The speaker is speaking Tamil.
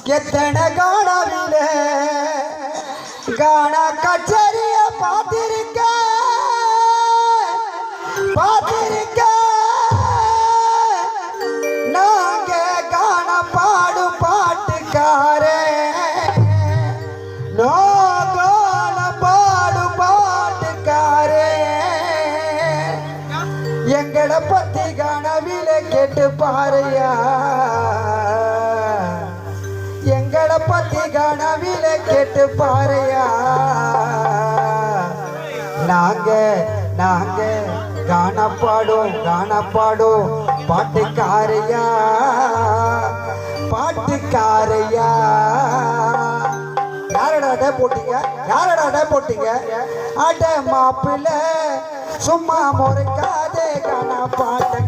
எத்தனை காணவில்ல காண கச்சேரிய பார்த்திருக்க நாங்க காண பாடும் பாட்டுக்காரே நோ காண பாடும் பாட்டுக்காரே எங்களை பத்தி கனவில கேட்டு பாறையா எங்களை பத்தி கனவில கேட்டு பாறையா நாங்க காணப்பாடும் பாட்டுக்காரையா யாரடா போட்டீங்க அட மாப்பிள்ள சும்மா முறைக்காதே காண பாட்டு